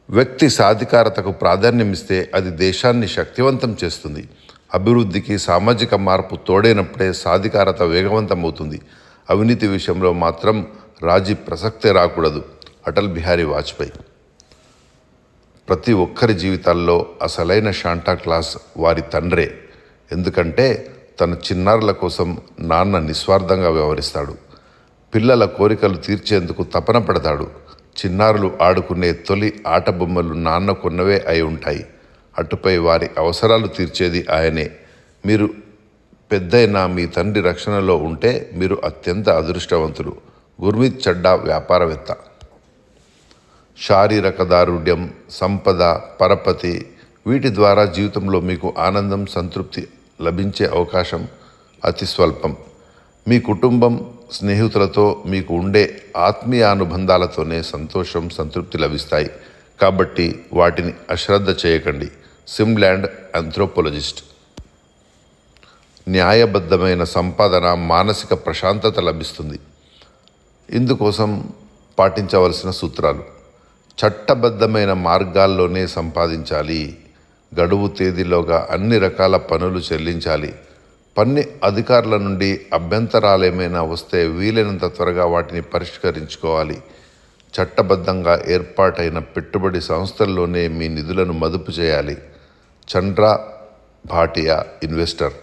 వ్యక్తి సాధికారతకు ప్రాధాన్యమిస్తే అది దేశాన్ని శక్తివంతం చేస్తుంది. అభివృద్ధికి సామాజిక మార్పు తోడైనప్పుడే సాధికారత వేగవంతమవుతుంది. అవినీతి విషయంలో మాత్రం రాజీ ప్రసక్తే రాకూడదు. అటల్ బిహారీ వాజ్పేయి. ప్రతి ఒక్కరి జీవితాల్లో అసలైన శాంటాక్లాస్ వారి తండ్రే. ఎందుకంటే తన చిన్నారుల కోసం నాన్న నిస్వార్థంగా వ్యవహరిస్తాడు. పిల్లల కోరికలు తీర్చేందుకు తపన పడతాడు. చిన్నారులు ఆడుకునే తొలి ఆట బొమ్మలు నాన్న కొన్నవే అయి ఉంటాయి. అటుపై వారి అవసరాలు తీర్చేది ఆయనే. మీరు పెద్దయినా మీ తండ్రి రక్షణలో ఉంటే మీరు అత్యంత అదృష్టవంతులు. గుర్మీత్ చడ్డా వ్యాపారవేత్త. శారీరక దారుఢ్యం, సంపద, పరపతి వీటి ద్వారా జీవితంలో మీకు ఆనందం, సంతృప్తి లభించే అవకాశం అతి స్వల్పం. మీ కుటుంబం, స్నేహితులతో మీకు ఉండే ఆత్మీయానుబంధాలతోనే సంతోషం, సంతృప్తి లభిస్తాయి. కాబట్టి వాటిని అశ్రద్ధ చేయకండి. సిమ్లాండ్ ఆంథ్రోపోలజిస్ట్. న్యాయబద్ధమైన సంపాదన మానసిక ప్రశాంతత లభిస్తుంది. ఇందుకోసం పాటించవలసిన సూత్రాలు: చట్టబద్ధమైన మార్గాల్లోనే సంపాదించాలి. గడువు తేదీలోగా అన్ని రకాల పన్నులు చెల్లించాలి. పన్ను అధికారుల నుండి అభ్యంతరాలేమైనా వస్తే వీలైనంత త్వరగా వాటిని పరిష్కరించుకోవాలి. చట్టబద్ధంగా ఏర్పాటైన పెట్టుబడి సంస్థల్లోనే మీ నిధులను మదుపు చేయాలి. చంద్రా భాటియా, ఇన్వెస్టర్.